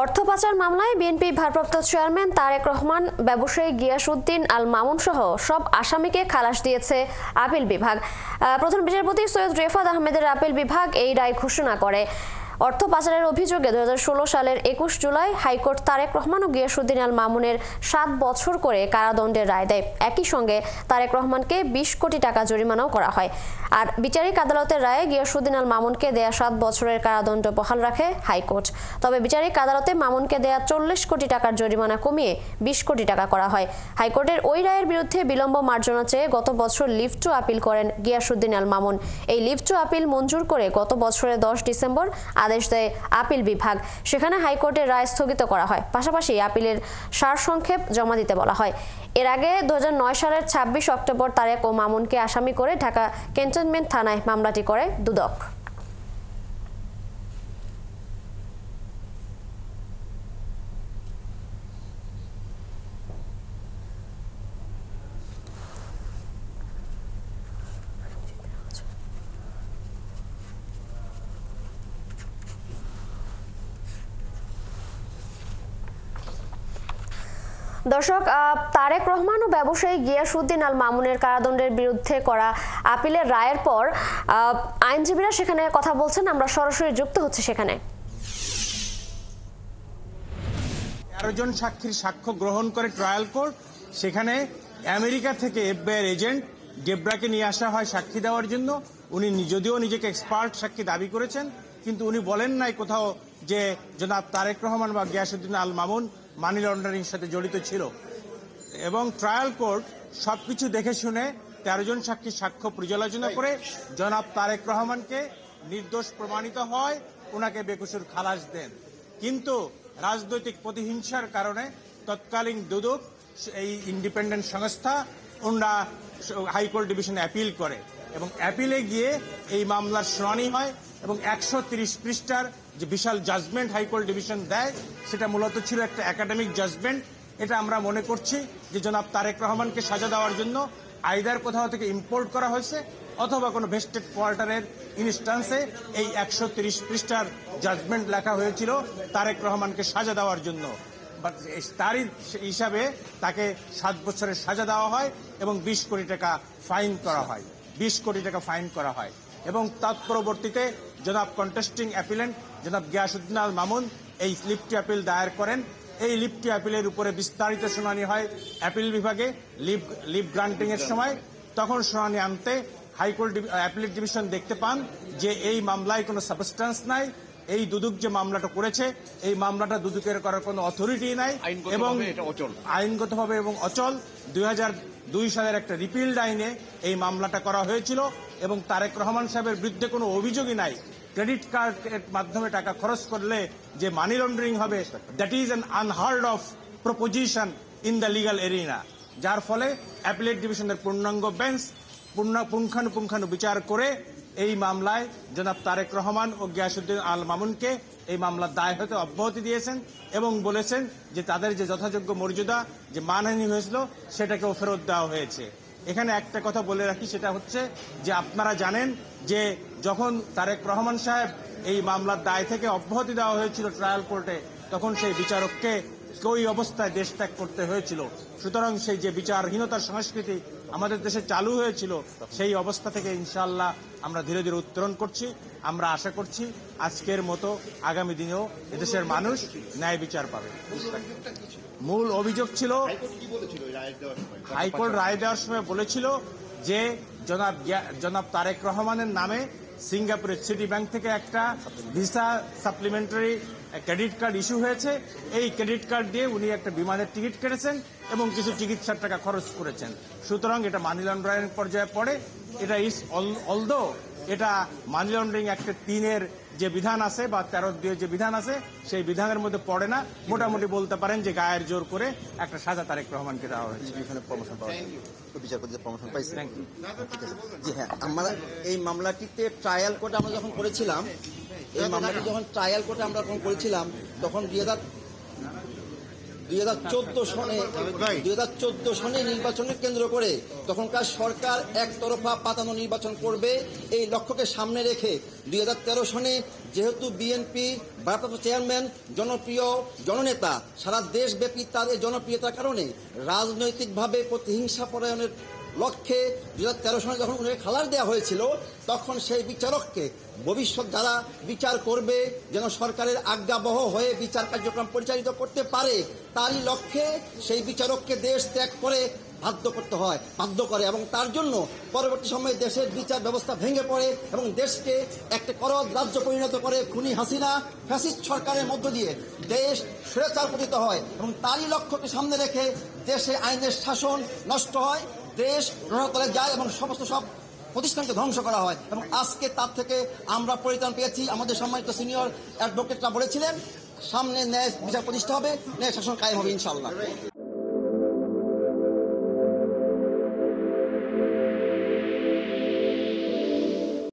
অর্থ পাচার মামলায় বিএনপি ভারপ্রাপ্ত চেয়ারম্যান তারেক রহমান, ব্যবসায়ী গিয়াসউদ্দিন আল মামুন সহ সব আসামিকে খালাস দিয়েছে আপিল বিভাগ। প্রধান বিচারপতি সৈয়দ রেফাত আহমেদের আপিল বিভাগ এই রায় ঘোষণা করে। অর্থ পাচারের অভিযোগে 2016 সালের 21 জুলাই হাইকোর্ট তারেক রহমান ও গিয়াসউদ্দিন আল মামুনের 7 বছর করে কারাদণ্ডের রায় দেয়। একই সঙ্গে তারেক রহমানকে 20 কোটি টাকা জরিমানাও করা হয়। আর বিচারিক আদালতের রায়ে গিয়াসউদ্দিন আল মামুনকে দেয়া 7 বছরের কারাদণ্ড বহাল রাখে হাইকোর্ট। তবে বিচারিক আদালতে মামুনকে দেয়া 40 কোটি টাকার জরিমানা কমিয়ে 20 কোটি টাকা করা হয়। হাইকোর্টের ওই রায়ের বিরুদ্ধে বিলম্ব মার্জনা চেয়ে গত বছর লিভ টু আপিল করেন গিয়াসউদ্দিন আল মামুন। এই লিভ টু আপিল মঞ্জুর করে গত বছরের 10 ডিসেম্বর আদেশ দেয় আপিল বিভাগ। সেখানে হাইকোর্টের রায় স্থগিত করা হয়, পাশাপাশি আপিলের সারসংক্ষেপ জমা দিতে বলা হয়। এর আগে 2009 সালের 26 অক্টোবর তারেক ও মামুনকে আসামি করে ঢাকা ক্যান্টনমেন্ট থানায় মামলাটি করে দুদক। দর্শক, তারেক রহমান ও ব্যবসায়ী গিয়াসউদ্দিন আল মামুনের কারাদণ্ডের বিরুদ্ধে করা আপিলের রায়ের পর আইনজীবীরা সেখানে কথা বলছেন। আমরা সরাসরি যুক্ত হচ্ছে সেখানে। 13 জন সাক্ষীর সাক্ষ্য গ্রহণ করে ট্রায়াল কোর্ট। সেখানে আমেরিকা থেকে এফবিআই এজেন্ট ডেব্রাকে নিয়ে আসা হয় সাক্ষী দেওয়ার জন্য। উনি যদিও নিজেকে এক্সপার্ট সাক্ষী দাবি করেছেন, কিন্তু উনি বলেন নাই কোথাও যে জনাব তারেক রহমান বা গিয়াসউদ্দিন আল মামুন মানি লন্ডারিং সাথে জড়িত ছিল। এবং ট্রায়াল কোর্ট সবকিছু দেখে শুনে 13 জন সাক্ষীর সাক্ষ্য পর্যালোচনা করে জনাব তারেক রহমানকে নির্দোষ প্রমাণিত হয়, ওনাকে বেকসুর খালাস দেন। কিন্তু রাজনৈতিক প্রতিহিংসার কারণে তৎকালীন দুদক, এই ইন্ডিপেন্ডেন্ট সংস্থা, ওনারা হাইকোর্ট ডিভিশনে অ্যাপিল করে এবং অ্যাপিলে গিয়ে এই মামলার শুনানি হয় এবং 130 পৃষ্ঠার যে বিশাল জাজমেন্ট হাইকোর্ট ডিভিশন দেয়, সেটা মূলত ছিল একটা একাডেমিক জাজমেন্ট। এটা আমরা মনে করছি যে জনাব তারেক রহমানকে সাজা দেওয়ার জন্য আইদার কোথাও থেকে ইম্পোর্ট করা হয়েছে অথবা কোনো ভেস্টেড কোয়ার্টারের ইনস্টান্সে এই 130 পৃষ্ঠার জাজমেন্ট লেখা হয়েছিল তারেক রহমানকে সাজা দেওয়ার জন্য। তারই হিসাবে তাকে 7 বছরের সাজা দেওয়া হয় এবং 20 কোটি টাকা ফাইন করা হয়। 20 কোটি টাকা ফাইন করা হয় এবং তৎপরবর্তীতে জনাব কন্টেস্টিং অ্যাপিলেন্ট জনাব গিয়াসউদ্দিন আল মামুন এই লিভ টু আপিল দায়ের করেন। এই লিভ টু আপিলের উপরে বিস্তারিত শুনানি হয় অ্যাপিল বিভাগে লিভ গ্রান্টিং এর সময়। তখন শুনানি আনতে হাইকোর্ট অ্যাপিলেট ডিভিশন দেখতে পান যে এই মামলায় কোনো সাবস্টেন্স নাই। এই দুদক যে মামলাটা করেছে, এই মামলাটা দুদকের করার কোনো অথরিটি নাই এবং আইনগতভাবে এবং অচল। 2002 সালের একটা রিপিল্ড আইনে এই মামলাটা করা হয়েছিল এবং তারেক রহমান সাহেবের বিরুদ্ধে কোনো অভিযোগই নাই। ক্রেডিট কার্ডের মাধ্যমে টাকা খরচ করলে যে মানি লন্ডারিং হবে, that is an unheard of proposition in the legal arena. যার ফলে অ্যাপিলেট ডিভিশনের পূর্ণাঙ্গ বেঞ্চ পুঙ্খানুপুঙ্খানু বিচার করে এই মামলায় জনাব তারেক রহমান ও গিয়াসউদ্দিন আল মামুনকে এই মামলার দায় হতে অব্যাহতি দিয়েছেন এবং বলেছেন যে তাদের যে যথাযোগ্য মর্যাদা, যে মানহানি হয়েছিল, সেটাকেও ফেরত দেওয়া হয়েছে। এখানে একটা কথা বলে রাখি, সেটা হচ্ছে যে আপনারা জানেন যে যখন তারেক রহমান সাহেব এই মামলার দায় থেকে অব্যাহতি দেওয়া হয়েছিল ট্রায়াল কোর্টে, তখন সেই বিচারককে ওই অবস্থায় দেশ ত্যাগ করতে হয়েছিল। সুতরাং সেই যে বিচারহীনতার সংস্কৃতি আমাদের দেশে চালু হয়েছিল, সেই অবস্থা থেকে ইনশাআল্লাহ আমরা ধীরে ধীরে উত্তরণ করছি। আমরা আশা করছি আজকের মতো আগামী দিনেও এদেশের মানুষ ন্যায় বিচার পাবে। মূল অভিযোগ ছিল, হাইকোর্ট রায় দেওয়ার সময় বলেছিল যে জনাব তারেক রহমানের নামে সিঙ্গাপুরের সিটি ব্যাংক থেকে একটা visa supplementary credit card issue হয়েছে। এই ক্রেডিট কার্ড দিয়ে উনি একটা বিমানের টিকিট কেটেছেন এবং কিছু চিকিৎসার টাকা খরচ করেছেন। সুতরাং এটা মানি লন্ডারিং পর্যায়ে পড়ে। এটা ইস অলদো এটা মানি লন্ডারিং অ্যাক্ট 3 যে বিধান আছে বা 13 যে বিধান আছে, সেই বিধানের মধ্যে পড়ে না। মোটামুটি বলতে পারেন যে গায়ের জোর করে একটা সাজা তারেক রহমানকে দেওয়া হয়েছে। এখানে প্রমোশন পাওয়া বিচারপতিদের প্রমোশন পাইছে। জি হ্যাঁ, আমরা এই মামলাটিতে ট্রায়াল কোর্টে আমরা যখন করেছিলাম, এই মামলাটি যখন ট্রায়াল কোর্টে আমরা যখন করেছিলাম, তখন 2014 সনে নির্বাচনকে কেন্দ্র করে তখনকার সরকার একতরফা পাতানো নির্বাচন করবে, এই লক্ষ্যকে সামনে রেখে 2013 সনে যেহেতু বিএনপি ভারপ্রাপ্ত চেয়ারম্যান জনপ্রিয় জননেতা, সারা দেশব্যাপী তার এই জনপ্রিয়তার কারণে রাজনৈতিকভাবে প্রতিহিংসা পরায়ণের লক্ষ্যে 2013 সালে যখন উনি খালাস দেওয়া হয়েছিল, তখন সেই বিচারককে ভবিষ্যৎ যারা বিচার করবে যেন সরকারের আজ্ঞাবহ হয়ে বিচার কার্যক্রম পরিচালিত করতে পারে, তারই লক্ষ্যে সেই বিচারককে দেশ ত্যাগ করে বাধ্য করে এবং তার জন্য পরবর্তী সময়ে দেশের বিচার ব্যবস্থা ভেঙে পড়ে এবং দেশকে একটা করদ রাজ্য পরিণত করে খুনি হাসিনা ফ্যাসিস্ট সরকারের মধ্য দিয়ে দেশ স্বৈরাচার পতিত হয় এবং তারই লক্ষ্যকে সামনে রেখে দেশে আইনের শাসন নষ্ট হয়, দেশ রণতলে যায় এবং সমস্ত সব প্রতিষ্ঠানকে ধ্বংস করা হয়। এবং আজকে তার থেকে আমরা পরিত্রাণ পেয়েছি। আমাদের সম্মানিত সিনিয়র অ্যাডভোকেটরা বলেছিলেন সামনে ন্যায় বিচার প্রতিষ্ঠা হবে, ন্যায় শাসন কায়েম হবে ইনশাআল্লাহ।